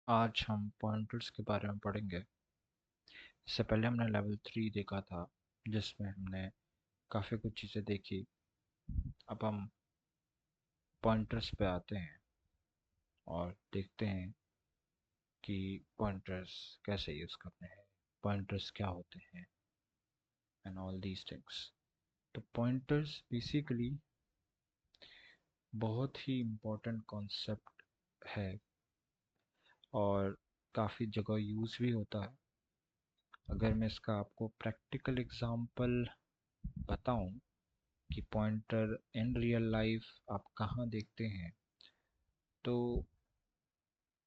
आज हम पॉइंटर्स के बारे में पढ़ेंगे। इससे पहले हमने लेवल 3 देखा था, जिसमें हमने काफ़ी कुछ चीज़ें देखी। अब हम पॉइंटर्स पे आते हैं और देखते हैं कि पॉइंटर्स कैसे यूज़ करने हैं, पॉइंटर्स क्या होते हैं एंड ऑल दीज थिंग्स। तो पॉइंटर्स बेसिकली बहुत ही इम्पोर्टेंट कॉन्सेप्ट है और काफ़ी जगह यूज़ भी होता है। अगर मैं इसका आपको प्रैक्टिकल एग्जांपल बताऊं कि पॉइंटर इन रियल लाइफ आप कहाँ देखते हैं, तो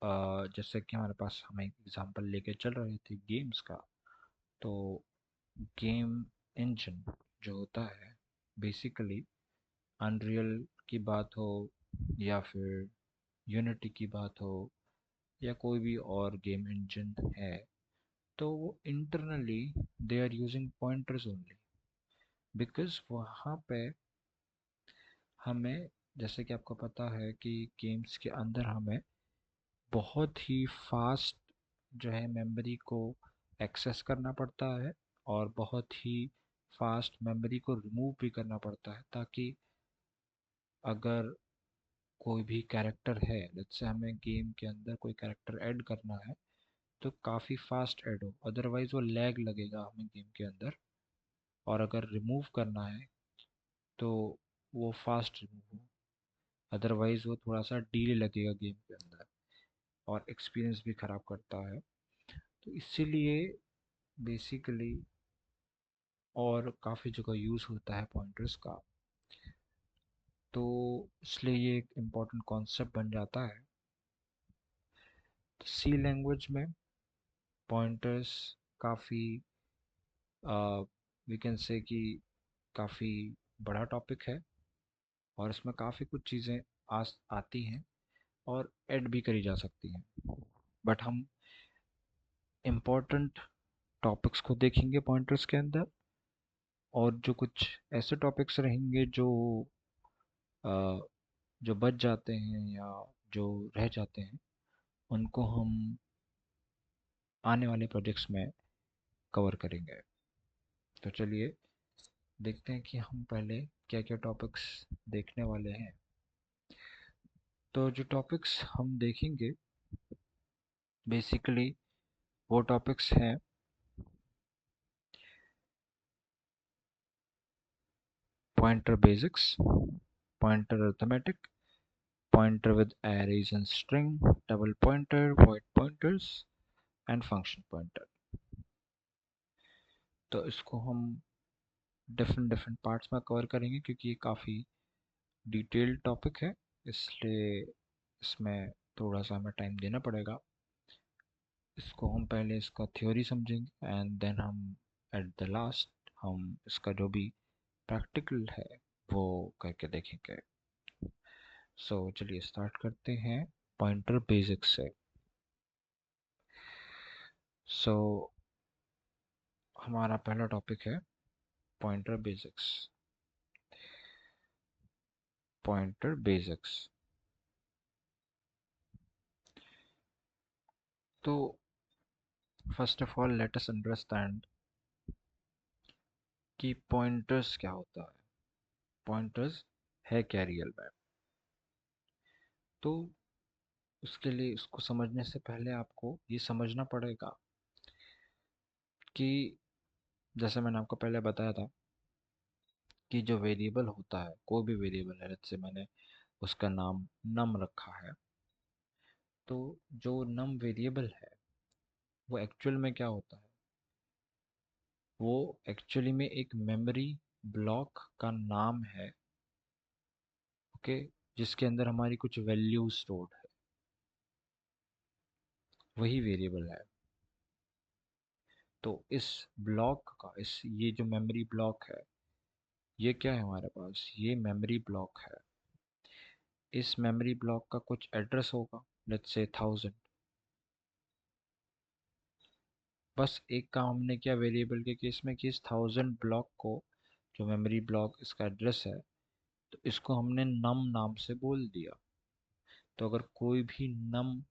जैसे कि हमारे पास हम एक एग्जांपल लेके चल रहे थे गेम्स का। तो गेम इंजन जो होता है, बेसिकली अनरियल की बात हो या फिर यूनिटी की बात हो या कोई भी और गेम इंजन है, तो वो internally they are using pointers only, because वहाँ पे हमें, जैसे कि आपको पता है कि गेम्स के अंदर हमें बहुत ही फास्ट जो है मेमोरी को एक्सेस करना पड़ता है और बहुत ही फास्ट मेमोरी को रिमूव भी करना पड़ता है, ताकि अगर कोई भी कैरेक्टर है, लेट्स से हमें गेम के अंदर कोई कैरेक्टर ऐड करना है, तो काफ़ी फास्ट ऐड हो, अदरवाइज वो लैग लगेगा हमें गेम के अंदर। और अगर रिमूव करना है तो वो फास्ट रिमूव हो, अदरवाइज वो थोड़ा सा डिले लगेगा गेम के अंदर और एक्सपीरियंस भी ख़राब करता है। तो इसीलिए बेसिकली और काफ़ी जगह यूज़ होता है पॉइंटर्स का, तो इसलिए ये एक इम्पॉर्टेंट कॉन्सेप्ट बन जाता है। तो सी लैंग्वेज में पॉइंटर्स काफ़ी वी कैन से कि काफ़ी बड़ा टॉपिक है और इसमें काफ़ी कुछ चीज़ें आती हैं और ऐड भी करी जा सकती हैं। बट हम इम्पोर्टेंट टॉपिक्स को देखेंगे पॉइंटर्स के अंदर, और जो कुछ ऐसे टॉपिक्स रहेंगे अ, जो बच जाते हैं या जो रह जाते हैं, उनको हम आने वाले प्रोजेक्ट्स में कवर करेंगे। तो चलिए देखते हैं कि हम पहले क्या क्या टॉपिक्स देखने वाले हैं। तो जो टॉपिक्स हम देखेंगे बेसिकली वो टॉपिक्स हैं: pointer basics, pointer arithmetic, pointer with arrays and string, double pointer, void pointers and function pointer। तो इसको हम डिफरेंट डिफरेंट पार्ट्स में कवर करेंगे क्योंकि ये काफ़ी डिटेल्ड टॉपिक है, इसलिए इसमें थोड़ा सा हमें टाइम देना पड़ेगा। इसको हम पहले इसका थ्योरी समझेंगे एंड देन हम एट द लास्ट हम इसका जो भी प्रैक्टिकल है वो करके देखेंगे। सो चलिए स्टार्ट करते हैं पॉइंटर बेसिक्स से। सो हमारा पहला टॉपिक है पॉइंटर बेसिक्स। पॉइंटर बेसिक्स, तो first of all let us understand कि पॉइंटर्स क्या होता है, पॉइंटर्स है क्या रियल में। तो उसके लिए इसको समझने से पहले आपको ये समझना पड़ेगा कि जैसे मैंने आपको पहले बताया था कि जो वेरिएबल होता है, कोई भी वेरिएबल है, जैसे मैंने उसका नाम नम रखा है, तो जो नम वेरिएबल है वो एक्चुअल में क्या होता है, वो एक्चुअली में एक मेमोरी ब्लॉक का नाम है, ओके, जिसके अंदर हमारी कुछ वैल्यू स्टोर्ड है, वही वेरिएबल है। तो इस ब्लॉक का, इस ये जो मेमोरी ब्लॉक है, ये क्या है हमारे पास, ये मेमोरी ब्लॉक है। इस मेमोरी ब्लॉक का कुछ एड्रेस होगा, लेट्स से 1000। बस एक काम हमने किया वेरिएबल के केस में कि इस 1000 ब्लॉक को, जो मेमोरी ब्लॉक इसका एड्रेस है, तो इसको हमने नम नाम से बोल दिया। तो अगर कोई भी नम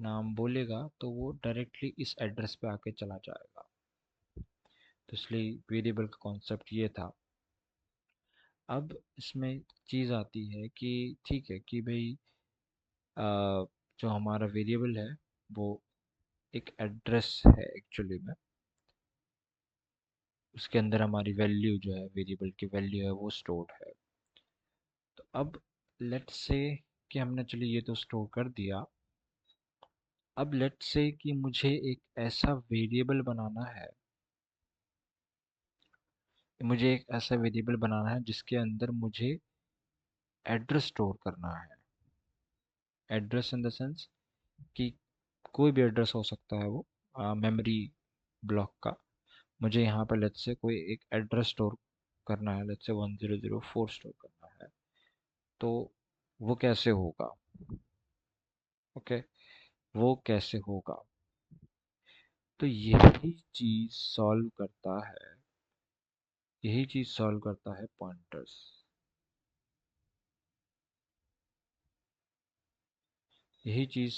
नाम बोलेगा तो वो डायरेक्टली इस एड्रेस पे आके चला जाएगा। तो इसलिए वेरिएबल का कॉन्सेप्ट ये था। अब इसमें चीज़ आती है कि ठीक है कि भाई जो हमारा वेरिएबल है वो एक एड्रेस है एक्चुअली में। उसके अंदर हमारी वैल्यू जो है, वेरिएबल की वैल्यू है, वो स्टोर्ड है। तो अब लेट्स से कि हमने चलिए ये तो स्टोर कर दिया। अब लेट्स से कि मुझे एक ऐसा वेरिएबल बनाना है, मुझे एक ऐसा वेरिएबल बनाना है जिसके अंदर मुझे एड्रेस स्टोर करना है। एड्रेस इन द सेंस कि कोई भी एड्रेस हो सकता है वो, मेमोरी ब्लॉक का। मुझे यहाँ पर लेट्स से कोई एक एड्रेस स्टोर करना है, लेट्स से 1004 स्टोर करना है। तो वो कैसे होगा? ओके, वो कैसे होगा? तो यही चीज सॉल्व करता है पॉइंटर्स। यही चीज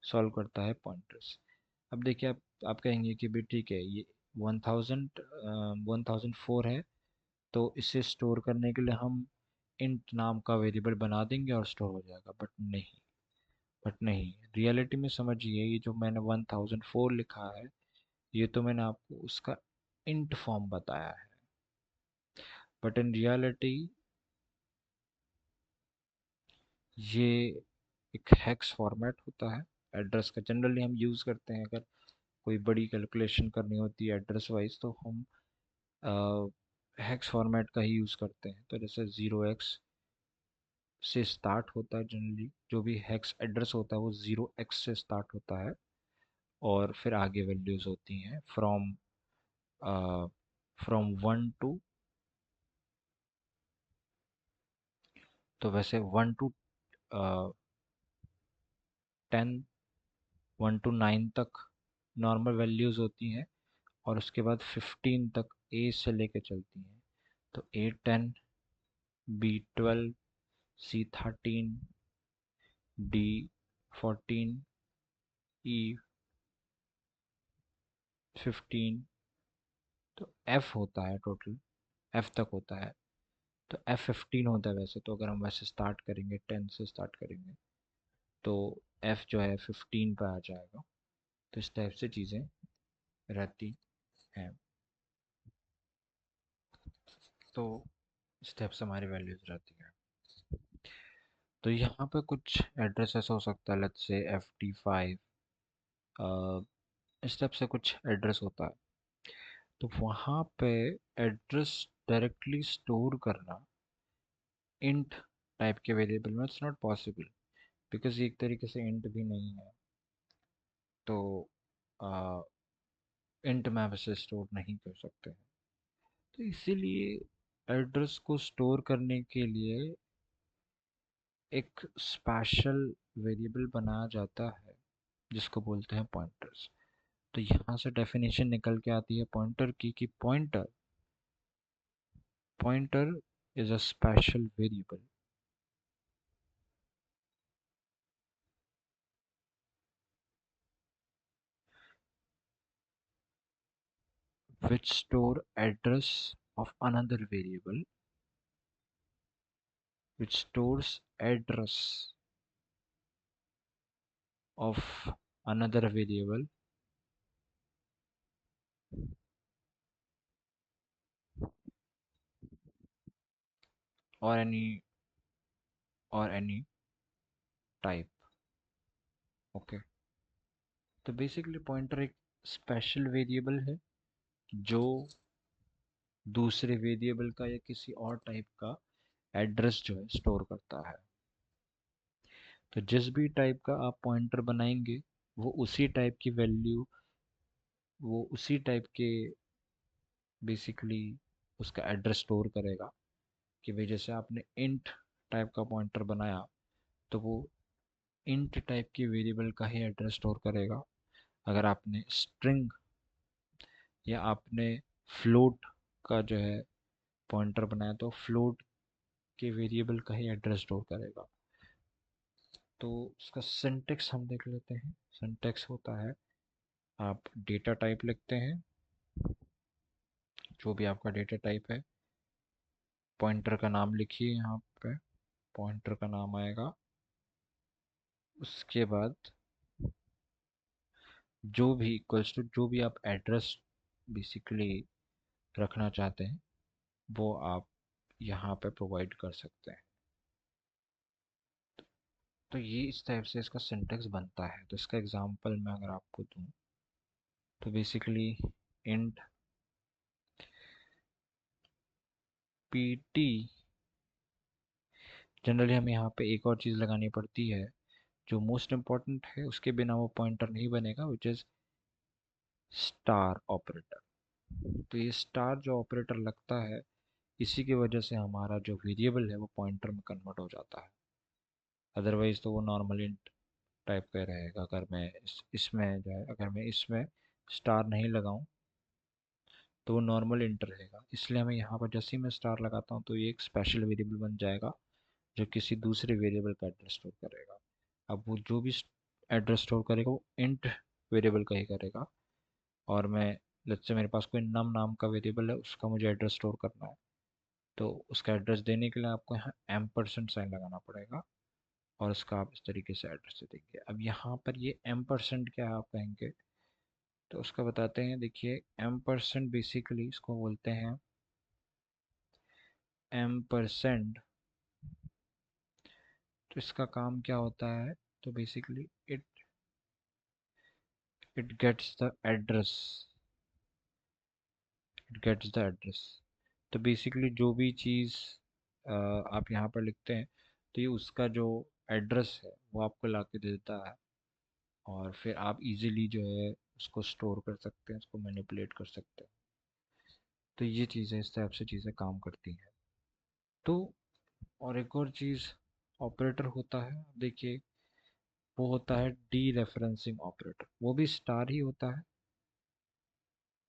सॉल्व करता है पॉइंटर्स। अब देखिए, आप कहेंगे कि भी ठीक है, ये 1004 है, तो इसे स्टोर करने के लिए हम इंट नाम का वेरिएबल बना देंगे और स्टोर हो जाएगा। बट नहीं, रियलिटी में समझिए, ये जो मैंने 1004 लिखा है, ये तो मैंने आपको उसका इंट फॉर्म बताया है। बट इन रियलिटी ये एक हेक्स फॉर्मेट होता है एड्रेस का। जनरली हम यूज़ करते हैं, अगर कोई बड़ी कैलकुलेशन करनी होती है एड्रेस वाइज, तो हम हेक्स फॉर्मेट का ही यूज़ करते हैं। तो जैसे 0x से स्टार्ट होता है, जनरली जो भी हेक्स एड्रेस होता है वो 0x से स्टार्ट होता है, और फिर आगे वैल्यूज़ होती हैं फ्रॉम 1 टू, तो वैसे 1 टू 10, 1 टू 9 तक नॉर्मल वैल्यूज़ होती हैं, और उसके बाद 15 तक ए से लेके चलती हैं। तो A10, B12, C13, D14, E15, तो F होता है टोटल, F तक होता है। तो F15 होता है वैसे तो, अगर हम वैसे स्टार्ट करेंगे 10 से स्टार्ट करेंगे तो F जो है 15 पे आ जाएगा। तो इस टाइप से चीज़ें रहती हैं। तो इस टाइप से हमारी वैल्यूज रहती हैं। तो यहाँ पे कुछ एड्रेस ऐसा हो सकता है, लेट्स से FD5, इस टाइप से कुछ एड्रेस होता है। तो वहाँ पे एड्रेस डायरेक्टली स्टोर करना इंट टाइप के वेरिएबल में इट्स नॉट पॉसिबल, बिकॉज ये एक तरीके से इंट भी नहीं है। तो इंट में आप इसे स्टोर नहीं कर सकते हैं। तो इसीलिए एड्रेस को स्टोर करने के लिए एक स्पेशल वेरिएबल बनाया जाता है जिसको बोलते हैं पॉइंटर्स। तो यहाँ से डेफिनेशन निकल के आती है पॉइंटर की, कि pointer is a special variable which store address of another variable, which stores address of another variable or any type। Okay, तो बेसिकली पॉइंटर एक स्पेशल वेरिएबल है जो दूसरे वेरिएबल का या किसी और टाइप का एड्रेस जो है स्टोर करता है। तो जिस भी टाइप का आप पॉइंटर बनाएंगे, वो उसी टाइप की वैल्यू, वो उसी टाइप के बेसिकली उसका एड्रेस स्टोर करेगा। कि भाई जैसे आपने इंट टाइप का पॉइंटर बनाया, तो वो इंट टाइप के वेरिएबल का ही एड्रेस स्टोर करेगा। अगर आपने स्ट्रिंग या आपने फ्लोट का जो है पॉइंटर बनाया, तो फ्लोट के वेरिएबल का ही एड्रेस स्टोर करेगा। तो उसका सिंटेक्स हम देख लेते हैं। सिंटेक्स होता है, आप डेटा टाइप लिखते हैं, जो भी आपका डेटा टाइप है, पॉइंटर का नाम लिखिए, यहाँ पे पॉइंटर का नाम आएगा। उसके बाद जो भी इक्वल्स टू जो भी आप एड्रेस बेसिकली रखना चाहते हैं वो आप यहाँ पे प्रोवाइड कर सकते हैं। तो ये इस टाइप से इसका सिंटेक्स बनता है। तो इसका एग्जांपल मैं अगर आपको दूं तो बेसिकली इंट pt, जनरली हमें यहाँ पे एक और चीज़ लगानी पड़ती है जो मोस्ट इम्पॉर्टेंट है, उसके बिना वो पॉइंटर नहीं बनेगा, विच इज़ स्टार ऑपरेटर। तो ये स्टार जो ऑपरेटर लगता है, इसी की वजह से हमारा जो वेरिएबल है वो पॉइंटर में कन्वर्ट हो जाता है। अदरवाइज तो वो नॉर्मल इंट टाइप का रहेगा। अगर मैं इसमें जो है, अगर मैं इसमें स्टार नहीं लगाऊं तो वो नॉर्मल इंट रहेगा। इसलिए हमें यहाँ पर जैसे ही मैं स्टार लगाता हूँ तो ये एक स्पेशल वेरिएबल बन जाएगा जो किसी दूसरे वेरिएबल का एड्रेस स्टोर करेगा। अब वो जो भी एड्रेस स्टोर करेगा वो इंट वेरिएबल का ही करेगा। और मैं, लेट्स से मेरे पास कोई नम नाम का वेरिएबल है, उसका मुझे एड्रेस स्टोर करना है, तो उसका एड्रेस देने के लिए आपको यहाँ एम्परसेंड साइन लगाना पड़ेगा और उसका आप इस तरीके से एड्रेस दे देंगे। अब यहाँ पर ये एम्परसेंड क्या है आप कहेंगे, तो उसका बताते हैं। देखिए एम्परसेंड बेसिकली इसको बोलते हैं एम्परसेंड। तो इसका काम क्या होता है, तो basically it it gets the address, it gets the address. तो बेसिकली जो भी चीज़ आप यहाँ पर लिखते हैं तो ये उसका जो एड्रेस है वो आपको ला के देता है, और फिर आप इजीली जो है उसको स्टोर कर सकते हैं, उसको मैनिपुलेट कर सकते हैं। तो ये चीज़ें इस टाइप से चीज़ें काम करती हैं। तो और एक और चीज़ ऑपरेटर होता है, देखिए वो होता है डी रेफरेंसिंग ऑपरेटर, वो भी स्टार ही होता है।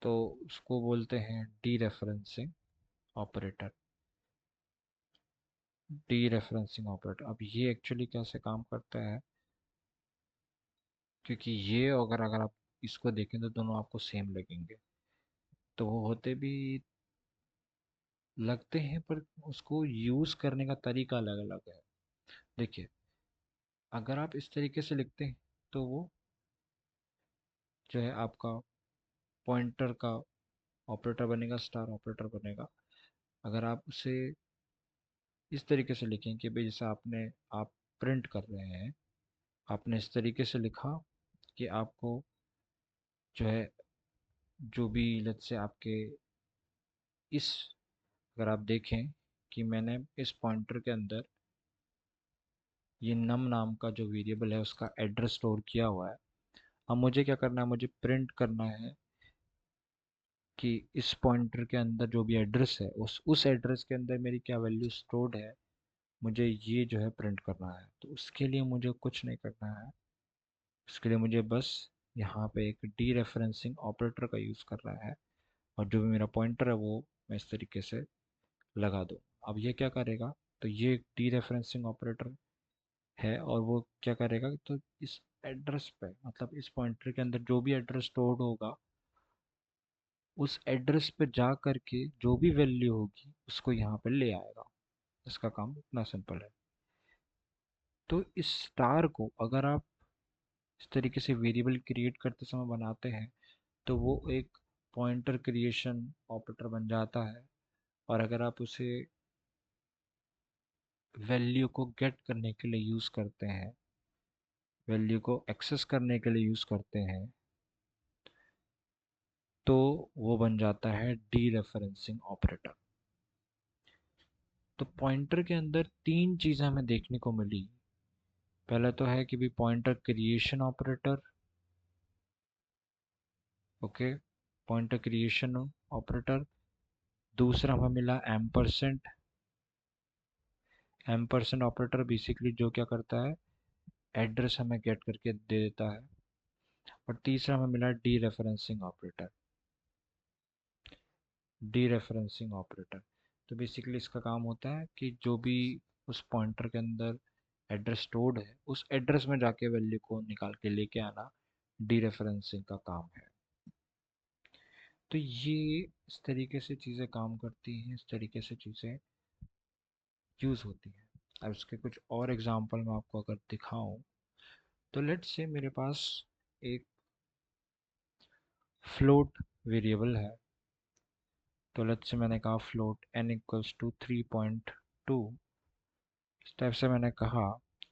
तो उसको बोलते हैं D referencing operator. D referencing operator, अब ये एक्चुअली कैसे काम करता है, क्योंकि ये अगर अगर आप इसको देखें तो दोनों आपको सेम लगेंगे, तो वो होते भी लगते हैं पर उसको यूज़ करने का तरीका अलग अलग है। देखिए अगर आप इस तरीके से लिखते हैं तो वो जो है आपका पॉइंटर का ऑपरेटर बनेगा, स्टार ऑपरेटर बनेगा। अगर आप उसे इस तरीके से लिखें कि भाई जैसे आप प्रिंट कर रहे हैं, आपने इस तरीके से लिखा कि आपको जो है जो भी लेट्स से आपके इस, अगर आप देखें कि मैंने इस पॉइंटर के अंदर ये नम नाम का जो वेरिएबल है उसका एड्रेस स्टोर किया हुआ है। अब मुझे क्या करना है, मुझे प्रिंट करना है कि इस पॉइंटर के अंदर जो भी एड्रेस है उस एड्रेस के अंदर मेरी क्या वैल्यू स्टोर्ड है, मुझे ये जो है प्रिंट करना है। तो उसके लिए मुझे कुछ नहीं करना है, उसके लिए मुझे बस यहाँ पे एक डी रेफरेंसिंग ऑपरेटर का यूज़ करना है, और जो भी मेरा पॉइंटर है वो मैं इस तरीके से लगा दूँ। अब ये क्या करेगा, तो ये एक डी रेफरेंसिंग ऑपरेटर है, और वो क्या करेगा, तो इस एड्रेस पे मतलब इस पॉइंटर के अंदर जो भी एड्रेस स्टोर्ड होगा उस एड्रेस पे जा करके जो भी वैल्यू होगी उसको यहाँ पे ले आएगा। इसका काम इतना सिंपल है। तो इस स्टार को अगर आप इस तरीके से वेरिएबल क्रिएट करते समय बनाते हैं तो वो एक पॉइंटर क्रिएशन ऑपरेटर बन जाता है। और अगर आप उसे वैल्यू को गेट करने के लिए यूज़ करते हैं, वैल्यू को एक्सेस करने के लिए यूज़ करते हैं, तो वो बन जाता है डी रेफरेंसिंग ऑपरेटर। तो पॉइंटर के अंदर तीन चीज़ें हमें देखने को मिली। पहला तो है कि भी pointer creation operator, okay, pointer creation operator. दूसरा हमें मिला एम्परसेंट, एम्परसेंट ऑपरेटर बेसिकली जो क्या करता है, एड्रेस हमें गेट करके दे देता है। और तीसरा हमें मिला D referencing operator, D referencing operator. तो बेसिकली इसका काम होता है कि जो भी उस पॉइंटर के अंदर एड्रेस स्टोर्ड है उस एड्रेस में जाके वैल्यू को निकाल के लेके आना डीरेफरेंसिंग का काम है। तो ये इस तरीके से चीज़ें काम करती हैं, इस तरीके से चीज़ें यूज़ होती हैं। अब इसके कुछ और एग्जांपल मैं आपको अगर दिखाऊं, तो लेट्स से मेरे पास एक फ्लोट वेरिएबल है। तो लेट्स से मैंने कहा फ्लोट n इक्वल्स टू 3.2, इस टाइप से मैंने कहा।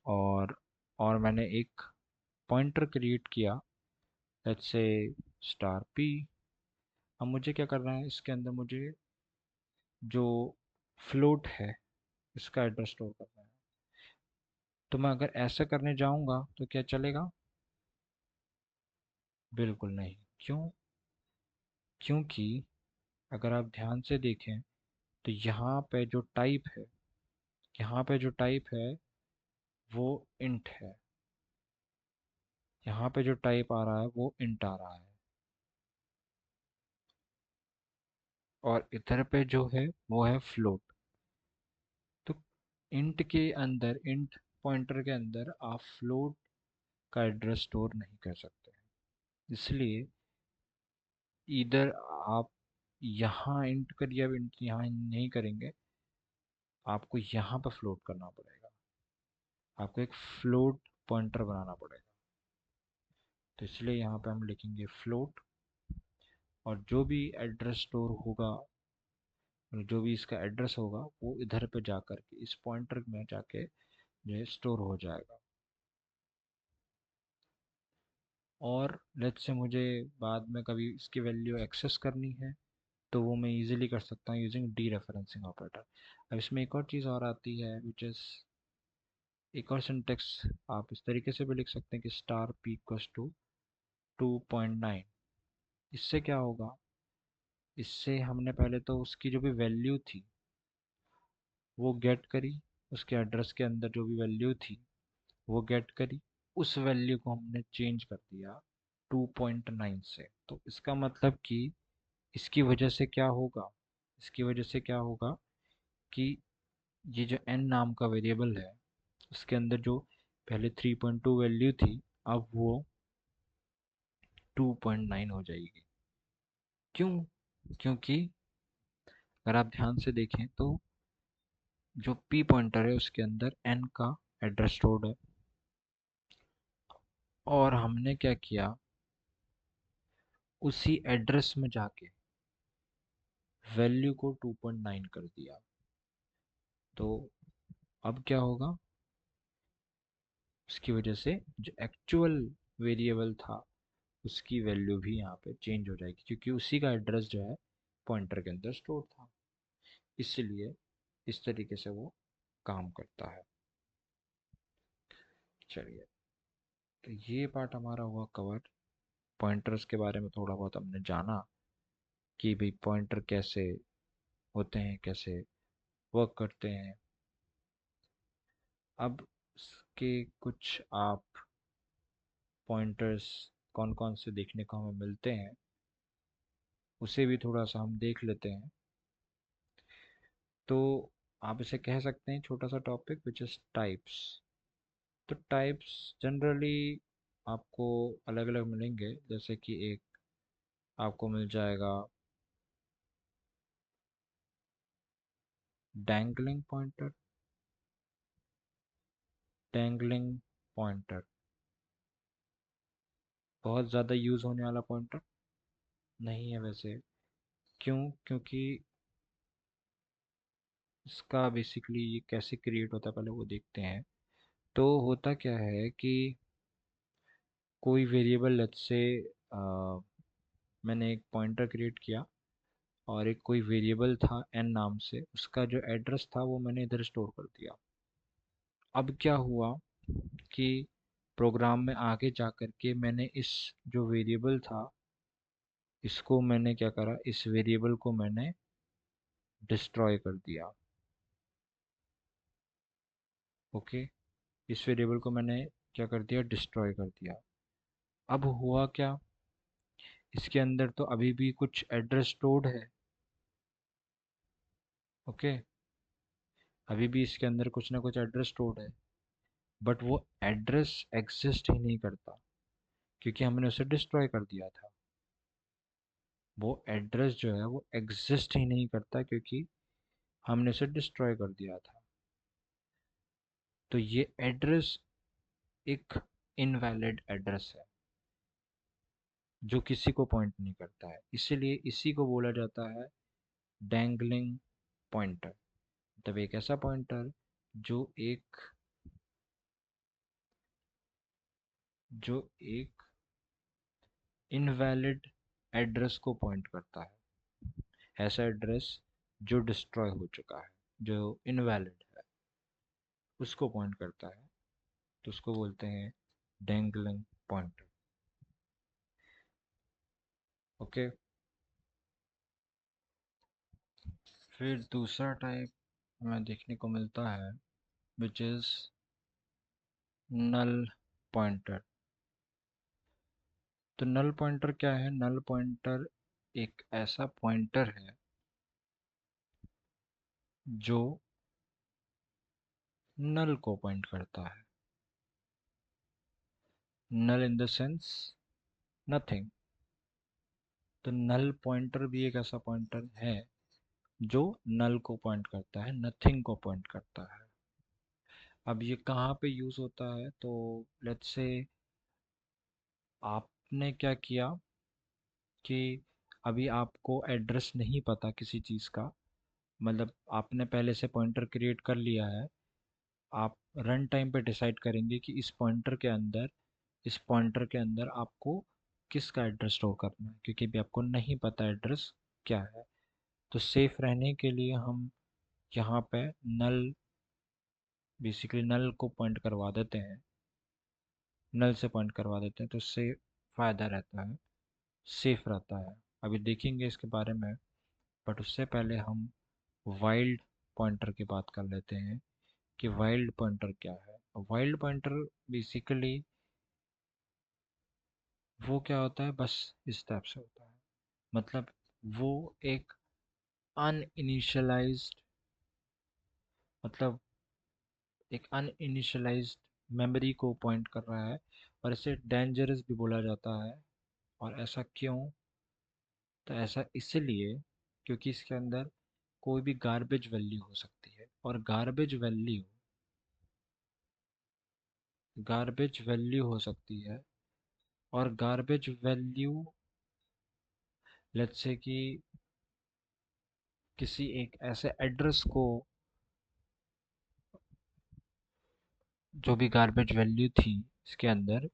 और मैंने एक पॉइंटर क्रिएट किया, लेट्स से स्टार p। अब मुझे क्या करना है, इसके अंदर मुझे जो फ्लोट है इसका एड्रेस स्टोर करना है। तो मैं अगर ऐसा करने जाऊंगा तो क्या चलेगा? बिल्कुल नहीं। क्यों? क्योंकि अगर आप ध्यान से देखें तो यहाँ पे जो टाइप है वो इंट है। यहाँ पे जो टाइप आ रहा है वो इंट आ रहा है, और इधर पे जो है वो है फ्लोट। तो इंट पॉइंटर के अंदर आप फ्लोट का एड्रेस स्टोर नहीं कर सकते। इसलिए इधर आप यहाँ इंट करिए, अब इंट यहाँ नहीं करेंगे, आपको यहाँ पर फ्लोट करना पड़ेगा। आपको एक फ्लोट पॉइंटर बनाना पड़ेगा। तो इसलिए यहाँ पे हम लिखेंगे फ्लोट, और जो भी एड्रेस स्टोर होगा, जो भी इसका एड्रेस होगा वो इधर पे जाकर के इस पॉइंटर में जाके जो है स्टोर हो जाएगा। और लेट्स से मुझे बाद में कभी इसकी वैल्यू एक्सेस करनी है तो वो मैं इजीली कर सकता हूँ यूजिंग डी रेफरेंसिंग ऑपरेटर। अब इसमें एक और चीज़ और आती है विच इज़ एक और सिंटेक्स। आप इस तरीके से भी लिख सकते हैं कि स्टार पी इक्वल्स टू 2.9। इससे क्या होगा, इससे हमने पहले तो उसकी जो भी वैल्यू थी वो गेट करी, उसके एड्रेस के अंदर जो भी वैल्यू थी वो गेट करी, उस वैल्यू को हमने चेंज कर दिया 2.9 से। तो इसका मतलब कि इसकी वजह से क्या होगा, इसकी वजह से क्या होगा कि ये जो n नाम का वेरिएबल है उसके अंदर जो पहले 3.2 वैल्यू थी अब वो 2.9 हो जाएगी। क्यों? क्योंकि अगर आप ध्यान से देखें तो जो p पॉइंटर है उसके अंदर n का एड्रेस स्टोर्ड है, और हमने क्या किया, उसी एड्रेस में जाके वैल्यू को 2.9 कर दिया। तो अब क्या होगा, उसकी वजह से जो एक्चुअल वेरिएबल था उसकी वैल्यू भी यहाँ पे चेंज हो जाएगी, क्योंकि उसी का एड्रेस जो है पॉइंटर के अंदर स्टोर था। इसलिए इस तरीके से वो काम करता है। चलिए, तो ये पार्ट हमारा हुआ कवर। पॉइंटर्स के बारे में थोड़ा बहुत हमने जाना कि भाई पॉइंटर कैसे होते हैं, कैसे वर्क करते हैं। अब इसके कुछ आप पॉइंटर्स कौन कौन से देखने को हमें मिलते हैं उसे भी थोड़ा सा हम देख लेते हैं। तो आप इसे कह सकते हैं छोटा सा टॉपिक विच इज़ टाइप्स। तो टाइप्स जनरली आपको अलग अलग मिलेंगे, जैसे कि एक आपको मिल जाएगा डैंगलिंग पॉइंटर। डैंगलिंग पॉइंटर बहुत ज़्यादा यूज़ होने वाला पॉइंटर नहीं है वैसे। क्यों? क्योंकि इसका बेसिकली ये कैसे क्रिएट होता है पहले वो देखते हैं। तो होता क्या है कि कोई वेरिएबल लेट्स से मैंने एक पॉइंटर क्रिएट किया और एक कोई वेरिएबल था n नाम से, उसका जो एड्रेस था वो मैंने इधर स्टोर कर दिया। अब क्या हुआ कि प्रोग्राम में आगे जा कर के मैंने इस जो वेरिएबल था इसको मैंने क्या करा, इस वेरिएबल को मैंने डिस्ट्रॉय कर दिया। ओके, इस वेरिएबल को मैंने क्या कर दिया, डिस्ट्रॉय कर दिया। अब हुआ क्या, इसके अंदर तो अभी भी कुछ एड्रेस स्टोर्ड है। ओके, अभी भी इसके अंदर कुछ ना कुछ एड्रेस स्टोर्ड है। बट वो एड्रेस एग्जिस्ट ही नहीं करता क्योंकि हमने उसे डिस्ट्रॉय कर दिया था। वो एड्रेस जो है वो एग्जिस्ट ही नहीं करता क्योंकि हमने उसे डिस्ट्रॉय कर दिया था। तो ये एड्रेस एक इनवैलिड एड्रेस है जो किसी को पॉइंट नहीं करता है, इसीलिए इसी को बोला जाता है डैंगलिंग पॉइंटर। मतलब एक ऐसा पॉइंटर जो एक जो एक इनवैलिड एड्रेस को पॉइंट करता है। ऐसा एड्रेस जो डिस्ट्रॉय हो चुका है, जो इनवैलिड है, उसको पॉइंट करता है। तो उसको बोलते हैं डैंगलिंग पॉइंटर। ओके। फिर दूसरा टाइप हमें देखने को मिलता है विच इज़ नल पॉइंटर। तो नल पॉइंटर क्या है? नल पॉइंटर एक ऐसा पॉइंटर है जो नल को पॉइंट करता है। नल इन द सेंस नथिंग। तो नल पॉइंटर भी एक ऐसा पॉइंटर है जो नल को पॉइंट करता है, नथिंग को पॉइंट करता है। अब ये कहाँ पे यूज़ होता है? तो लेट्स से आपने क्या किया कि अभी आपको एड्रेस नहीं पता किसी चीज़ का, मतलब आपने पहले से पॉइंटर क्रिएट कर लिया है। आप रन टाइम पे डिसाइड करेंगे कि इस पॉइंटर के अंदर आपको किसका एड्रेस स्टोर करना है, क्योंकि अभी आपको नहीं पता एड्रेस क्या है। तो सेफ रहने के लिए हम यहाँ पे नल बेसिकली नल को पॉइंट करवा देते हैं, नल से पॉइंट करवा देते हैं, तो उससे फ़ायदा रहता है, सेफ रहता है। अभी देखेंगे इसके बारे में, बट उससे पहले हम वाइल्ड पॉइंटर की बात कर लेते हैं कि वाइल्ड पॉइंटर क्या है। वाइल्ड पॉइंटर बेसिकली वो क्या होता है, बस इस टाइप से होता है। मतलब वो एक अनइनिशियलाइज्ड मतलब एक अनइनिशियलाइज्ड मेमोरी को पॉइंट कर रहा है, और इसे डेंजरस भी बोला जाता है। और ऐसा क्यों? तो ऐसा इसलिए क्योंकि इसके अंदर कोई भी गार्बेज वैल्यू हो सकती है, और गार्बेज वैल्यू हो सकती है। और गार्बेज वैल्यू लेट्स से कि किसी एक ऐसे एड्रेस को, जो भी गार्बेज वैल्यू थी इसके अंदर,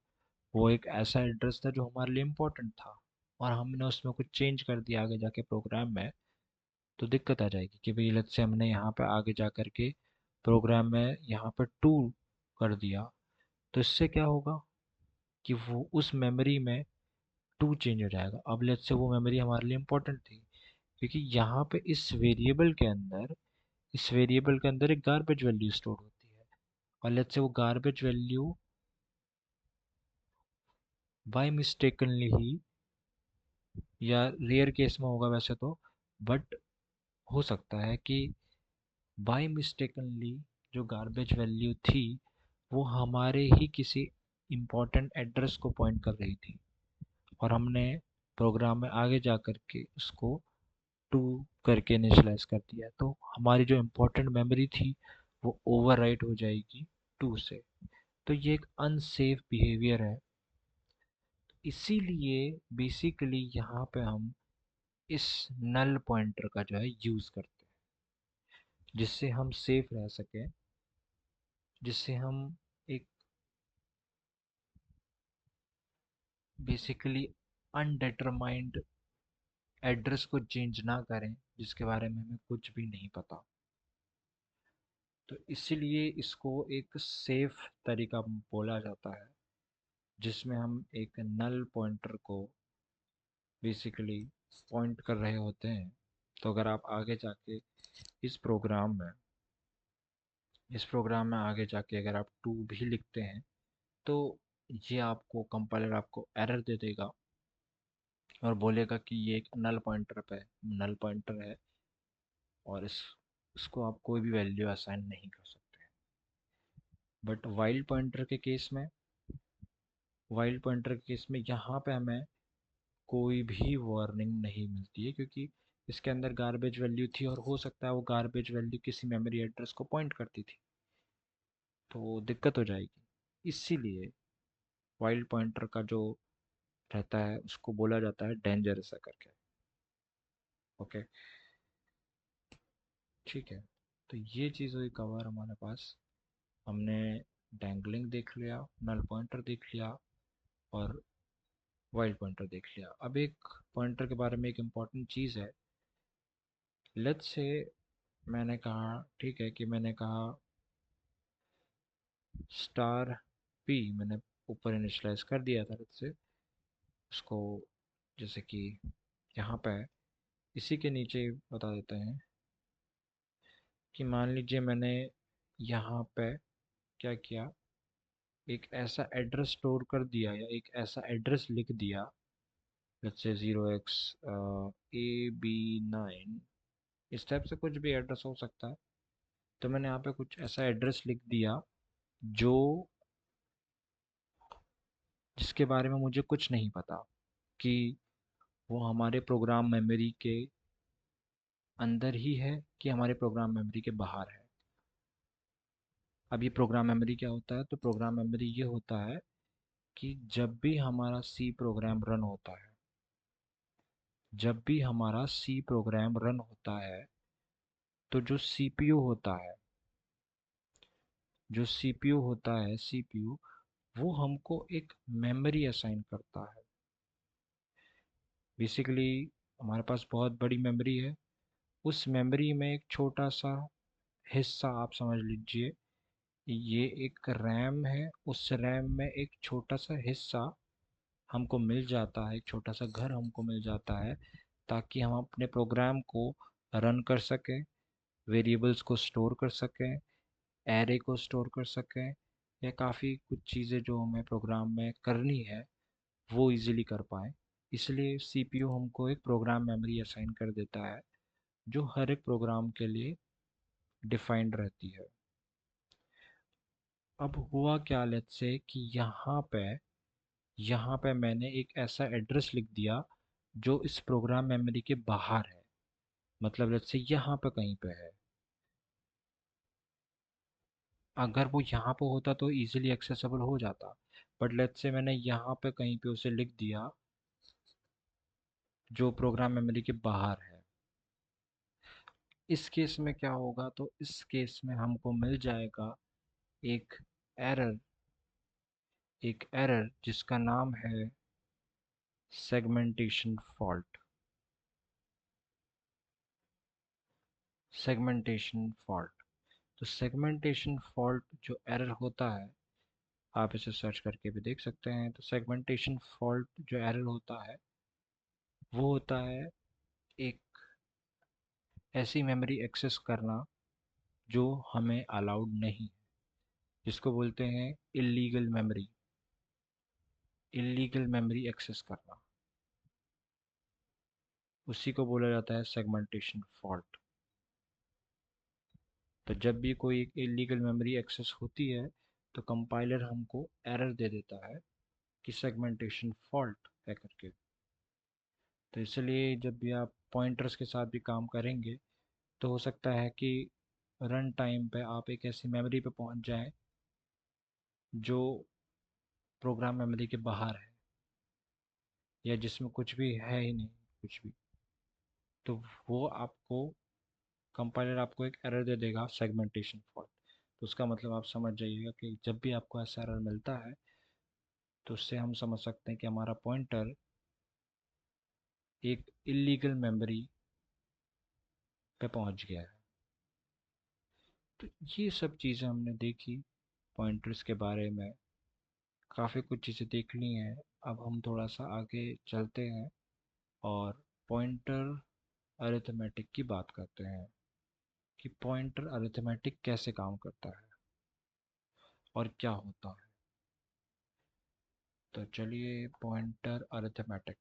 वो एक ऐसा एड्रेस था जो हमारे लिए इम्पोर्टेंट था, और हमने उसमें कुछ चेंज कर दिया आगे जाके प्रोग्राम में। तो दिक्कत आ जाएगी कि भाई लेट्स से हमने यहाँ पे आगे जा करके प्रोग्राम में यहाँ पे 2 कर दिया, तो इससे क्या होगा कि वो उस मेमोरी में 2 चेंज हो जाएगा। अब लेट्स से वो मेमोरी हमारे लिए इम्पोर्टेंट थी, क्योंकि यहाँ पे इस वेरिएबल के अंदर एक गार्बेज वैल्यू स्टोर होती है, और लेट्स से वो गार्बेज वैल्यू बाय मिस्टेकनली ही, या रेयर केस में होगा वैसे तो, बट हो सकता है कि बाय मिस्टेकनली जो गार्बेज वैल्यू थी वो हमारे ही किसी इम्पोर्टेंट एड्रेस को पॉइंट कर रही थी, और हमने प्रोग्राम में आगे जा कर के उसको 2 करके इनिशियलाइज कर दिया, तो हमारी जो इम्पोर्टेंट मेमोरी थी वो ओवरराइट हो जाएगी 2 से। तो ये एक अनसेफ बिहेवियर है। इसीलिए बेसिकली यहाँ पे हम इस नल पॉइंटर का जो है यूज़ करते हैं, जिससे हम सेफ रह सकें, जिससे हम एक बेसिकली अनडिटरमाइंड एड्रेस को चेंज ना करें जिसके बारे में हमें कुछ भी नहीं पता। तो इसीलिए इसको एक सेफ तरीका बोला जाता है, जिसमें हम एक नल पॉइंटर को बेसिकली पॉइंट कर रहे होते हैं। तो अगर आप आगे जाके इस प्रोग्राम में इस प्रोग्राम में आगे जाके अगर आप 2 भी लिखते हैं, तो ये आपको कंपाइलर आपको एरर दे देगा और बोलेगा कि ये एक नल पॉइंटर है, और इसको आप कोई भी वैल्यू असाइन नहीं कर सकते। बट वाइल्ड पॉइंटर के केस में यहाँ पे हमें कोई भी वार्निंग नहीं मिलती है, क्योंकि इसके अंदर गार्बेज वैल्यू थी और हो सकता है वो गार्बेज वैल्यू किसी मेमोरी एड्रेस को पॉइंट करती थी, तो दिक्कत हो जाएगी। इसीलिए वाइल्ड पॉइंटर का जो रहता है उसको बोला जाता है डेंजर ऐसा करके। ओके, ठीक है। तो ये चीज़ हुई कवर हमारे पास। हमने डैंगलिंग देख लिया, नल पॉइंटर देख लिया, और वाइल्ड पॉइंटर देख लिया। अब एक पॉइंटर के बारे में एक इम्पॉर्टेंट चीज़ है। लेट्स से मैंने कहा, ठीक है, कि मैंने कहा स्टार पी मैंने ऊपर इनिशलाइज कर दिया था लेट्स से उसको, जैसे कि यहाँ पे है। इसी के नीचे बता देते हैं कि मान लीजिए मैंने यहाँ पे क्या किया, एक ऐसा एड्रेस स्टोर कर दिया या एक ऐसा एड्रेस लिख दिया, लेट्स से 0x AB9, इस टाइप से कुछ भी एड्रेस हो सकता है। तो मैंने यहाँ पे कुछ ऐसा एड्रेस लिख दिया जो जिसके बारे में मुझे कुछ नहीं पता कि वो हमारे प्रोग्राम मेमोरी के अंदर ही है कि हमारे प्रोग्राम मेमोरी के बाहर है। अब ये प्रोग्राम मेमोरी क्या होता है? तो प्रोग्राम मेमोरी ये होता है कि जब भी हमारा सी प्रोग्राम रन होता है, तो जो सीपीयू होता है सीपीयू, वो हमको एक मेमोरी असाइन करता है। बेसिकली हमारे पास बहुत बड़ी मेमोरी है, उस मेमोरी में एक छोटा सा हिस्सा आप समझ लीजिए, ये एक रैम है। उस रैम में एक छोटा सा हिस्सा हमको मिल जाता है, एक छोटा सा घर हमको मिल जाता है, ताकि हम अपने प्रोग्राम को रन कर सकें, वेरिएबल्स को स्टोर कर सकें, एरे को स्टोर कर सकें, या काफ़ी कुछ चीज़ें जो हमें प्रोग्राम में करनी है वो इजीली कर पाएँ। इसलिए सीपीयू हमको एक प्रोग्राम मेमोरी असाइन कर देता है जो हर एक प्रोग्राम के लिए डिफाइंड रहती है। अब हुआ क्या, लेट्स से कि यहाँ पे मैंने एक ऐसा एड्रेस लिख दिया जो इस प्रोग्राम मेमोरी के बाहर है, मतलब लेट्स से यहाँ पे कहीं पे है। अगर वो यहाँ पे होता तो इजीली एक्सेसिबल हो जाता, बट लेट्स से मैंने यहाँ पे कहीं पे उसे लिख दिया जो प्रोग्राम मेमोरी के बाहर है। इस केस में क्या होगा? तो इस केस में हमको मिल जाएगा एक एरर जिसका नाम है सेगमेंटेशन फॉल्ट। सेगमेंटेशन फॉल्ट तो सेगमेंटेशन फॉल्ट जो एरर होता है, आप इसे सर्च करके भी देख सकते हैं। तो सेगमेंटेशन फॉल्ट जो एरर होता है वो होता है एक ऐसी मेमोरी एक्सेस करना जो हमें अलाउड नहीं, जिसको बोलते हैं इलीगल मेमोरी एक्सेस करना, उसी को बोला जाता है सेगमेंटेशन फॉल्ट। तो जब भी कोई एक इलीगल मेमोरी एक्सेस होती है तो कंपाइलर हमको एरर दे देता है कि सेगमेंटेशन फॉल्ट है करके। तो इसलिए जब भी आप पॉइंटर्स के साथ भी काम करेंगे तो हो सकता है कि रन टाइम पे आप एक ऐसी मेमोरी पे पहुंच जाएं जो प्रोग्राम मेमोरी के बाहर है, या जिसमें कुछ भी है ही नहीं, कुछ भी। तो वो आपको कंपाइलर आपको एक एरर दे देगा, सेगमेंटेशन फॉल्ट। तो उसका मतलब आप समझ जाइएगा कि जब भी आपको ऐसा एरर मिलता है तो उससे हम समझ सकते हैं कि हमारा पॉइंटर एक इलीगल मेमोरी पे पहुंच गया है। तो ये सब चीज़ें हमने देखी पॉइंटर्स के बारे में, काफ़ी कुछ चीज़ें देख ली हैं। अब हम थोड़ा सा आगे चलते हैं और पॉइंटर अरिथमेटिक की बात करते हैं कि पॉइंटर अरिथमेटिक कैसे काम करता है और क्या होता है। तो चलिए, पॉइंटर अरिथमेटिक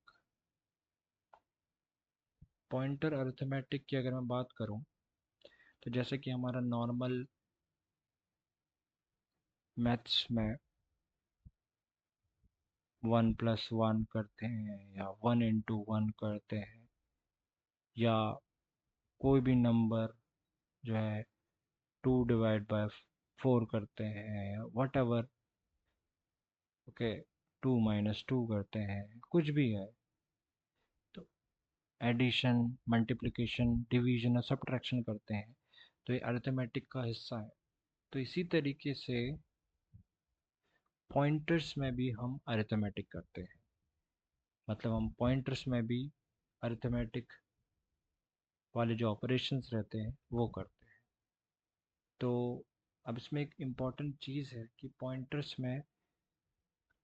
की अगर मैं बात करूं, तो जैसे कि हमारा नॉर्मल मैथ्स में 1+1 करते हैं या 1 × 1 करते हैं या कोई भी नंबर जो है 2/4 करते हैं या वट एवर, ओके, 2 - 2 करते हैं, कुछ भी है, तो एडिशन, मल्टीप्लिकेशन, डिवीजन और सब्ट्रैक्शन करते हैं, तो ये अरिथमेटिक का हिस्सा है। तो इसी तरीके से पॉइंटर्स में भी हम अरिथमेटिक करते हैं, मतलब हम पॉइंटर्स में भी अरिथमेटिक वाले जो ऑपरेशंस रहते हैं वो करते हैं। तो अब इसमें एक इम्पॉर्टेंट चीज़ है कि पॉइंटर्स में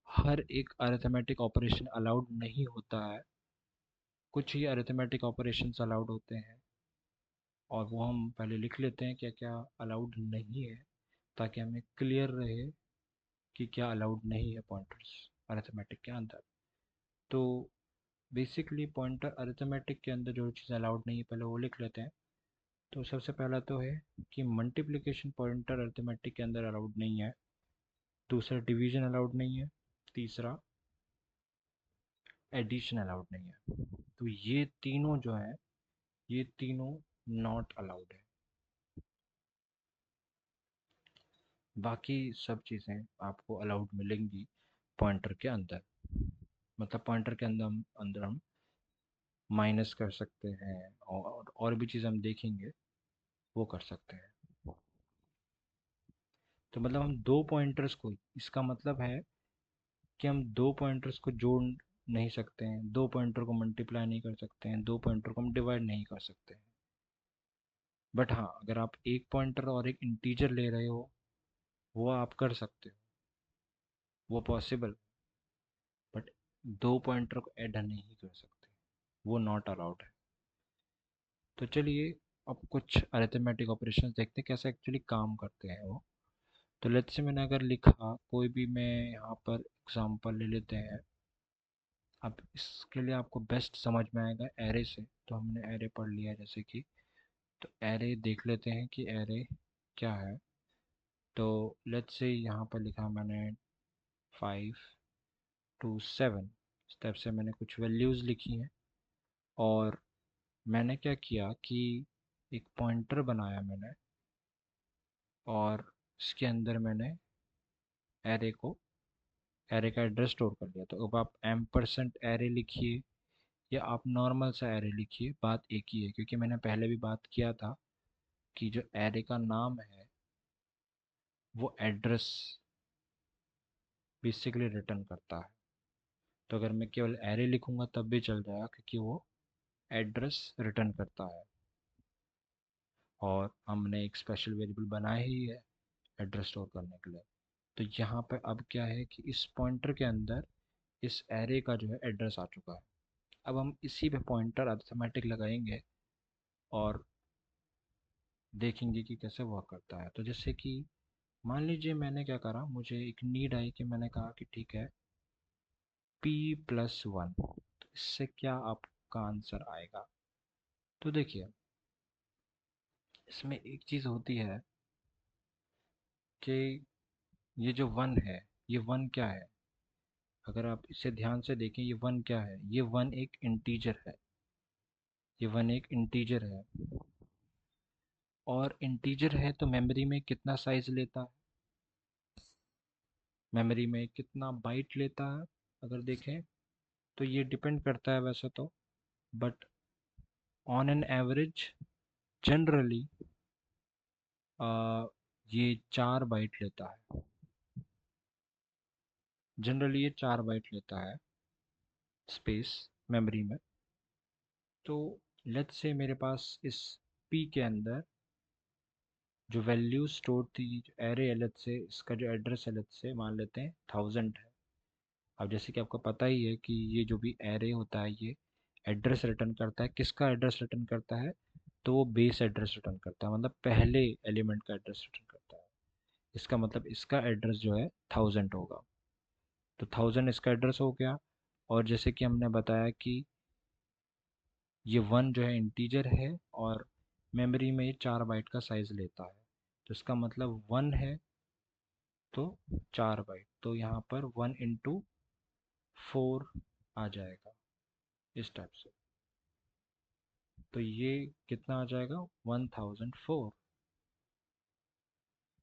हर एक अरिथमेटिक ऑपरेशन अलाउड नहीं होता है, कुछ ही अरिथमेटिक ऑपरेशंस अलाउड होते हैं, और वो हम पहले लिख लेते हैं क्या क्या अलाउड नहीं है, ताकि हमें क्लियर रहे कि क्या अलाउड नहीं है पॉइंटर्स अरिथमेटिक के अंदर। तो बेसिकली पॉइंटर अरिथमेटिक के अंदर जो चीज़ अलाउड नहीं है पहले वो लिख लेते हैं। तो सबसे पहला तो है कि मल्टीप्लिकेशन पॉइंटर अरिथमेटिक के अंदर अलाउड नहीं है, दूसरा डिवीजन अलाउड नहीं है, तीसरा एडिशन अलाउड नहीं है। तो ये तीनों जो है, ये तीनों नॉट अलाउड है। बाकी सब चीज़ें आपको अलाउड मिलेंगी पॉइंटर के अंदर, मतलब पॉइंटर के अंदर हम माइनस कर सकते हैं, और भी चीज़ हम देखेंगे वो कर सकते हैं। तो मतलब हम दो पॉइंटर्स को, इसका मतलब है कि हम दो पॉइंटर्स को जोड़ नहीं सकते हैं, दो पॉइंटर को मल्टीप्लाई नहीं कर सकते हैं, दो पॉइंटर को हम डिवाइड नहीं कर सकते हैं। बट हाँ, अगर आप एक पॉइंटर और एक इंटीजर ले रहे हो वो आप कर सकते हो, वो पॉसिबल। बट दो पॉइंटर को ऐड नहीं कर सकते, वो नॉट अलाउड है। तो चलिए अब कुछ अरिथमेटिक ऑपरेशंस देखते हैं कैसे एक्चुअली काम करते हैं वो। तो लेट्स से मैंने अगर लिखा कोई भी, मैं यहाँ पर एग्जांपल ले लेते हैं। अब इसके लिए आपको बेस्ट समझ में आएगा एरे से, तो हमने एरे पढ़ लिया जैसे कि, तो एरे देख लेते हैं कि एरे क्या है। तो लेट्स से यहाँ पर लिखा मैंने 5 to 7 स्टेप से मैंने कुछ वैल्यूज़ लिखी हैं, और मैंने क्या किया कि एक पॉइंटर बनाया मैंने, और इसके अंदर मैंने एरे को, एरे का एड्रेस स्टोर कर लिया। तो अब आप एम% एरे लिखिए या आप नॉर्मल सा एरे लिखिए, बात एक ही है, क्योंकि मैंने पहले भी बात किया था कि जो एरे का नाम है वो एड्रेस बेसिकली रिटर्न करता है। तो अगर मैं केवल एरे लिखूंगा तब भी चल जाएगा, क्योंकि वो एड्रेस रिटर्न करता है, और हमने एक स्पेशल वेरिएबल बनाया ही है एड्रेस स्टोर करने के लिए। तो यहाँ पे अब क्या है कि इस पॉइंटर के अंदर इस एरे का जो है एड्रेस आ चुका है। अब हम इसी पे पॉइंटर अरिथमेटिक लगाएंगे और देखेंगे कि कैसे वर्क करता है। तो जैसे कि मान लीजिए मैंने क्या करा, मुझे एक नीड आई कि मैंने कहा कि ठीक है p+1, तो इससे क्या आपका आंसर आएगा। तो देखिए इसमें एक चीज़ होती है कि ये जो वन है, ये वन क्या है, अगर आप इसे ध्यान से देखें ये वन क्या है, ये वन एक इंटीजर है, ये वन एक इंटीजर है। और इंटीजर है तो मेमोरी में कितना साइज लेता है, मेमोरी में कितना बाइट लेता है, अगर देखें तो ये डिपेंड करता है वैसे तो, but on an average generally ये 4 बाइट लेता है, जनरली ये 4 बाइट लेता है स्पेस मेमोरी में। तो लेट्स से मेरे पास इस p के अंदर जो वैल्यू स्टोर थी, जो एरे एलएच से, इसका जो एड्रेस एलएच से मान लेते हैं 1000 है। अब जैसे कि आपको पता ही है कि ये जो भी एरे होता है ये एड्रेस रिटर्न करता है, किसका एड्रेस रिटर्न करता है, तो वो बेस एड्रेस रिटर्न करता है, मतलब पहले एलिमेंट का एड्रेस रिटर्न करता है। इसका मतलब इसका एड्रेस जो है 1000 होगा, तो 1000 इसका एड्रेस हो गया। और जैसे कि हमने बताया कि ये वन जो है इंटीजर है और मेमोरी में ये 4 बाइट का साइज लेता है, तो इसका मतलब वन है तो 4 बाइट, तो यहाँ पर 1 into 4 आ जाएगा इस टाइप से। तो ये कितना आ जाएगा, 1004।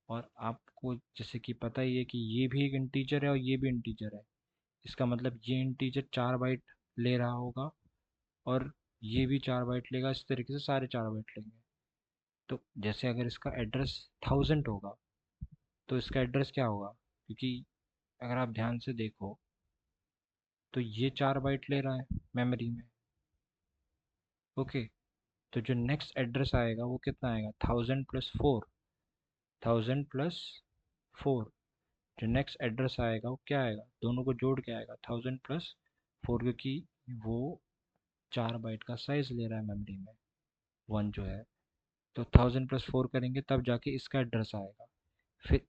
और आपको जैसे कि पता ही है कि ये भी एक इंटीजर है और ये भी इंटीजर है। इसका मतलब ये इंटीजर 4 बाइट ले रहा होगा और ये भी 4 बाइट लेगा। इस तरीके से सारे 4 बाइट लेंगे। तो जैसे अगर इसका एड्रेस 1000 होगा तो इसका एड्रेस क्या होगा, क्योंकि अगर आप ध्यान से देखो तो ये 4 बाइट ले रहा है मेमोरी में। ओके, तो जो नेक्स्ट एड्रेस आएगा वो कितना आएगा, 1000 + 4। 1000 + 4, जो नेक्स्ट एड्रेस आएगा वो क्या आएगा, दोनों को जोड़ के आएगा 1000 + 4, क्योंकि वो 4 बाइट का साइज ले रहा है मेमोरी में, वन जो है। तो 1000 + 4 करेंगे तब जाके इसका एड्रेस आएगा। फिर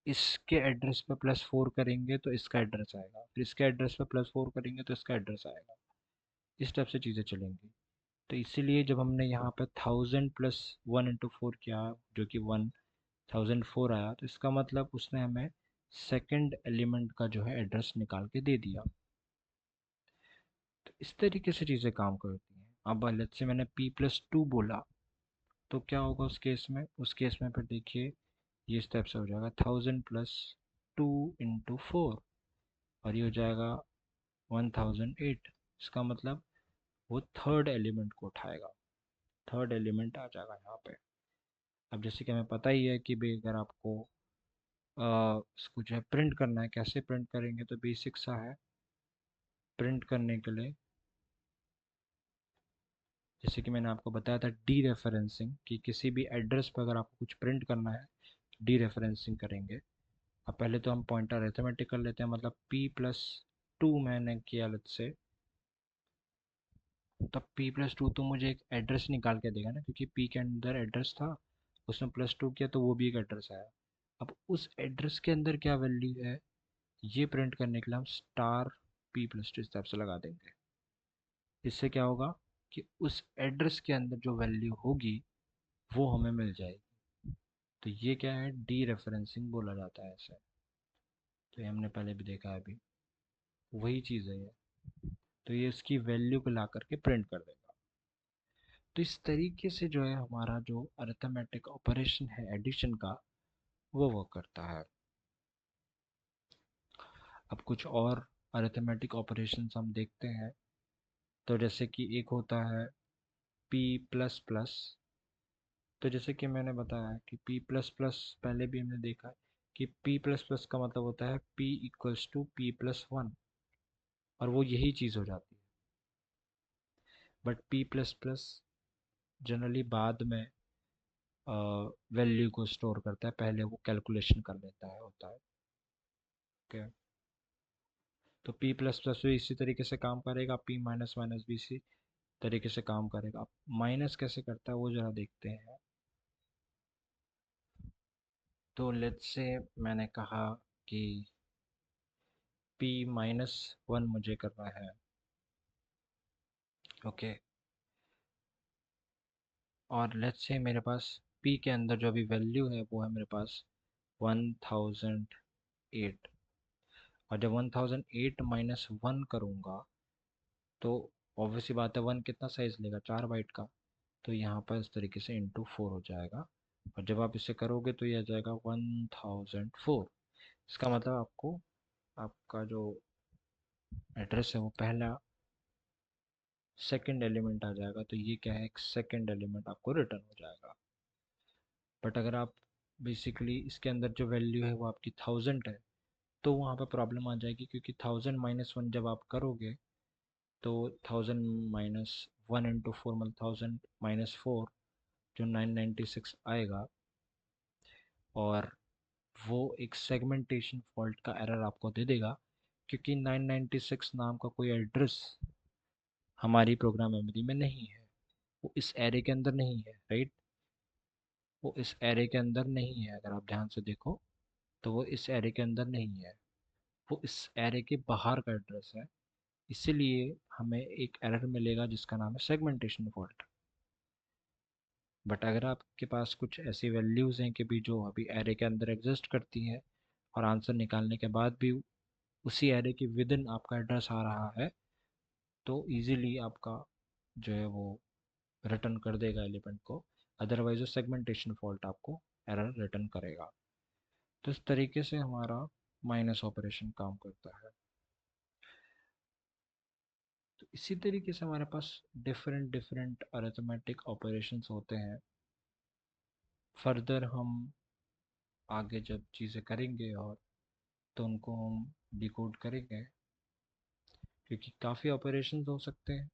इसके एड्रेस पे +4 करेंगे तो इसका एड्रेस आएगा। फिर इसके एड्रेस पे +4 करेंगे तो इसका एड्रेस आएगा। इस टाइप से चीज़ें चलेंगी। तो इसीलिए जब हमने यहाँ पे 1000 + 1 into 4 किया, जो कि 1004 आया, तो इसका मतलब उसने हमें सेकंड एलिमेंट का जो है एड्रेस निकाल के दे दिया। तो इस तरीके से चीज़ें काम करती हैं। अब लेट्स से मैंने p+2 बोला तो क्या होगा उस केस में, उस केस में फिर देखिए ये स्टेप से हो जाएगा 1000 + 2 into 4, और ये हो जाएगा 1008। इसका मतलब वो थर्ड एलिमेंट को उठाएगा, थर्ड एलिमेंट आ जाएगा यहाँ पे। अब जैसे कि हमें पता ही है कि भाई अगर आपको इसको जो है प्रिंट करना है, कैसे प्रिंट करेंगे, तो बेसिक सा है प्रिंट करने के लिए। जैसे कि मैंने आपको बताया था डी रेफरेंसिंग, कि किसी भी एड्रेस पर अगर आपको कुछ प्रिंट करना है डी रेफरेंसिंग करेंगे। अब पहले तो हम पॉइंटर अरिथमेटिक कर लेते हैं, मतलब p+2 मैंने किया लेट से, तब p+2 तो मुझे एक एड्रेस निकाल के देगा ना, क्योंकि p के अंदर एड्रेस था, उसने +2 किया तो वो भी एक एड्रेस आया। अब उस एड्रेस के अंदर क्या वैल्यू है ये प्रिंट करने के लिए हम स्टार p+2 इस टाइप से लगा देंगे। इससे क्या होगा कि उस एड्रेस के अंदर जो वैल्यू होगी वो हमें मिल जाएगी। तो ये क्या है, डी रेफरेंसिंग बोला जाता है ऐसे। तो ये हमने पहले भी देखा है, अभी वही चीज़ है ये। तो ये इसकी वैल्यू को ला करके प्रिंट कर देगा। तो इस तरीके से जो है हमारा जो अरिथमेटिक ऑपरेशन है एडिशन का, वो वर्क करता है। अब कुछ और अरिथमेटिक ऑपरेशंस हम देखते हैं। तो जैसे कि एक होता है p++। तो जैसे कि मैंने बताया कि p++ पहले भी हमने देखा है कि p++ का मतलब होता है p = p+1, और वो यही चीज़ हो जाती है। बट p++ जनरली बाद में वैल्यू को स्टोर करता है, पहले वो कैलकुलेशन कर लेता है, होता है। ओके, तो p++ भी इसी तरीके से काम करेगा, p माइनस माइनस भी इसी तरीके से काम करेगा। अब माइनस कैसे करता है वो ज़रा देखते हैं। तो लेट्स से मैंने कहा कि p-1 मुझे करना है। ओके, और लेट्स से मेरे पास p के अंदर जो भी वैल्यू है वो है मेरे पास 1008। और जब 1008 - 1 करूँगा तो ऑब्वियसली बात है 1 कितना साइज लेगा, 4 बाइट का। तो यहाँ पर इस तरीके से ×4 हो जाएगा। और जब आप इसे करोगे तो ये आ जाएगा 1004। इसका मतलब आपको आपका जो एड्रेस है वो पहला सेकंड एलिमेंट आ जाएगा। तो ये क्या है, एक सेकंड एलिमेंट आपको रिटर्न हो जाएगा। बट अगर आप बेसिकली इसके अंदर जो वैल्यू है वो आपकी 1000 है तो वहाँ पर प्रॉब्लम आ जाएगी, क्योंकि 1000 - 1 जब आप करोगे तो 1000 - 1 × 4 मतलब 1000 - 4, जो 996 आएगा। और वो एक सेगमेंटेशन फॉल्ट का एरर आपको दे देगा, क्योंकि 996 नाम का कोई एड्रेस हमारी प्रोग्राम मेमोरी में नहीं है। वो इस एरे के अंदर नहीं है, राइट। वो इस एरे के अंदर नहीं है, अगर आप ध्यान से देखो तो वो इस एरे के अंदर नहीं है, वो इस एरे के बाहर का एड्रेस है। इसीलिए हमें एक एरर मिलेगा जिसका नाम है सेगमेंटेशन फॉल्ट। बट अगर आपके पास कुछ ऐसी वैल्यूज़ हैं कि भी जो अभी एरे के अंदर एग्जिस्ट करती हैं और आंसर निकालने के बाद भी उसी एरे के विद इन आपका एड्रेस आ रहा है, तो इजीली आपका जो है वो रिटर्न कर देगा एलिमेंट को। अदरवाइज वो सेगमेंटेशन फॉल्ट आपको एरर रिटर्न करेगा। तो इस तरीके से हमारा माइनस ऑपरेशन काम करता है। तो इसी तरीके से हमारे पास डिफरेंट डिफरेंट अरिथमेटिक ऑपरेशंस होते हैं। फर्दर हम आगे जब चीज़ें करेंगे और तो उनको हम डिकोड करेंगे, क्योंकि काफ़ी ऑपरेशंस हो सकते हैं।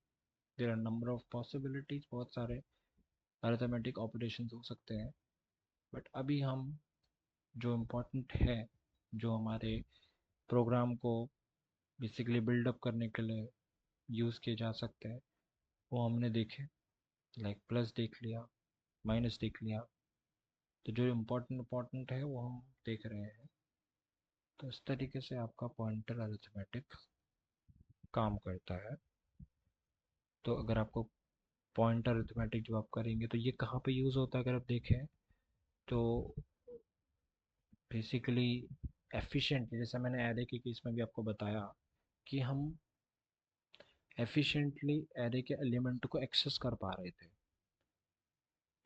There are number of possibilities, बहुत सारे अरिथमेटिक ऑपरेशंस हो सकते हैं। बट अभी हम जो इम्पोर्टेंट है, जो हमारे प्रोग्राम को बेसिकली बिल्डअप करने के लिए यूज़ किए जा सकते हैं, वो हमने देखे। लाइक प्लस देख लिया, माइनस देख लिया। तो जो इम्पोर्टेंट है वो हम देख रहे हैं। तो इस तरीके से आपका पॉइंटर अरिथमेटिक काम करता है। तो अगर आपको पॉइंटर अरिथमेटिक जो आप करेंगे तो ये कहाँ पे यूज़ होता है, अगर आप देखें तो बेसिकली एफिशिएंटली, जैसे मैंने एरे के केस में भी आपको बताया कि हम एफिशिएंटली एरे के एलिमेंट को एक्सेस कर पा रहे थे।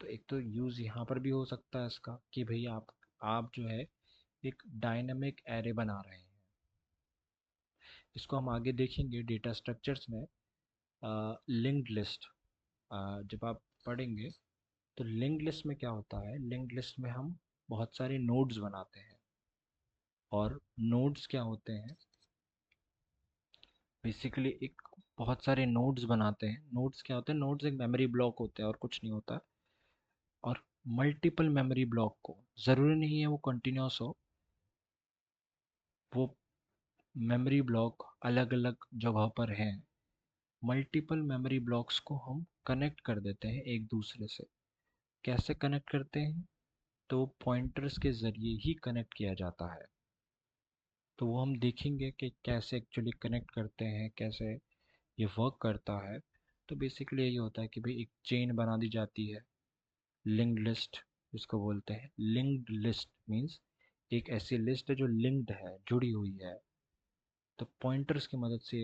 तो एक तो यूज़ यहाँ पर भी हो सकता है इसका कि भाई आप जो है एक डायनामिक एरे बना रहे हैं। इसको हम आगे देखेंगे डेटा स्ट्रक्चर्स में। लिंक्ड लिस्ट जब आप पढ़ेंगे तो लिंक्ड लिस्ट में क्या होता है, लिंक्ड लिस्ट में हम बहुत सारे नोड्स बनाते हैं। और नोड्स क्या होते हैं, बेसिकली एक बहुत सारे नोड्स बनाते हैं। नोड्स क्या होते हैं, नोड्स एक मेमोरी ब्लॉक होते हैं और कुछ नहीं होता। और मल्टीपल मेमोरी ब्लॉक को, ज़रूरी नहीं है वो कंटिन्यूस हो, वो मेमोरी ब्लॉक अलग अलग जगह पर हैं। मल्टीपल मेमोरी ब्लॉक्स को हम कनेक्ट कर देते हैं एक दूसरे से। कैसे कनेक्ट करते हैं, तो पॉइंटर्स के ज़रिए ही कनेक्ट किया जाता है। तो वो हम देखेंगे कि कैसे एक्चुअली कनेक्ट करते हैं, कैसे ये वर्क करता है। तो बेसिकली यही होता है कि भाई एक चेन बना दी जाती है, लिंक्ड लिस्ट जिसको बोलते हैं। लिंक्ड लिस्ट मीन्स एक ऐसी लिस्ट है जो लिंक्ड है, जुड़ी हुई है। तो पॉइंटर्स की मदद से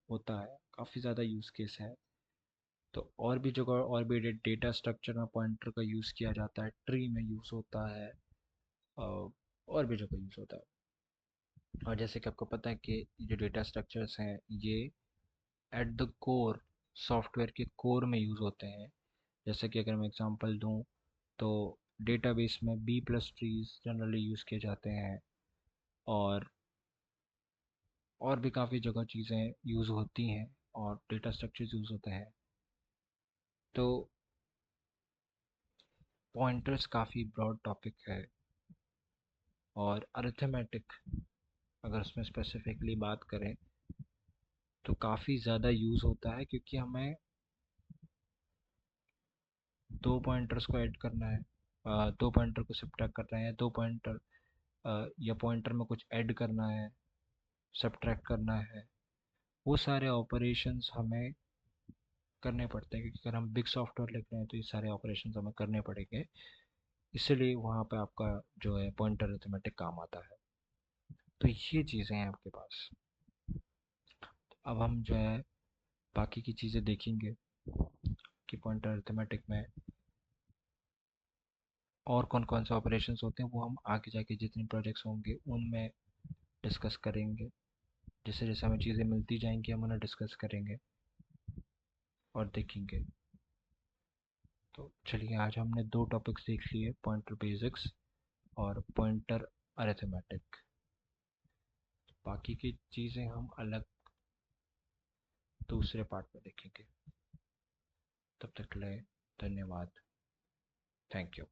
होता है, काफ़ी ज़्यादा यूज़ केस है। तो और भी जगह और भी डेटा स्ट्रक्चर में पॉइंटर का यूज़ किया जाता है, ट्री में यूज़ होता है, और भी जगह यूज़ होता है। और जैसे कि आपको पता है कि जो डेटा स्ट्रक्चर्स हैं ये एट द कोर, सॉफ्टवेयर के कोर में यूज़ होते हैं। जैसे कि अगर मैं एग्जांपल दूं तो डेटाबेस में B plus trees generally use किए जाते हैं। और भी काफ़ी जगह चीज़ें यूज़ होती हैं और डेटा स्ट्रक्चर्स यूज़ होते हैं। तो पॉइंटर्स काफ़ी ब्रॉड टॉपिक है। और अरिथमेटिक अगर उसमें स्पेसिफिकली बात करें तो काफ़ी ज़्यादा यूज़ होता है, क्योंकि हमें दो पॉइंटर्स को ऐड करना है, दो पॉइंटर को सब्ट्रैक्ट कर रहे हैं, दो पॉइंटर या पॉइंटर में कुछ ऐड करना है, सब्ट्रैक्ट करना है। वो सारे ऑपरेशंस हमें करने पड़ते हैं, क्योंकि अगर हम बिग सॉफ्टवेयर लिख रहे हैं तो ये सारे ऑपरेशंस हमें करने पड़ेंगे। इसलिए वहाँ पे आपका जो है पॉइंटर अरिथमेटिक काम आता है। तो ये चीज़ें हैं आपके पास। अब हम जो है बाकी की चीज़ें देखेंगे कि पॉइंटर अरिथमेटिक में और कौन कौन से ऑपरेशंस होते हैं। वो हम आगे जाके जितने प्रोजेक्ट्स होंगे उनमें डिस्कस करेंगे। जैसे जैसे हमें चीज़ें मिलती जाएंगी हम उन्हें डिस्कस करेंगे और देखेंगे। तो चलिए, आज हमने दो टॉपिक्स देख लिए, पॉइंटर बेसिक्स और पॉइंटर अरिथमेटिक। बाकी की चीज़ें हम अलग दूसरे पार्ट में देखेंगे। तब तक के लिए धन्यवाद। Thank you.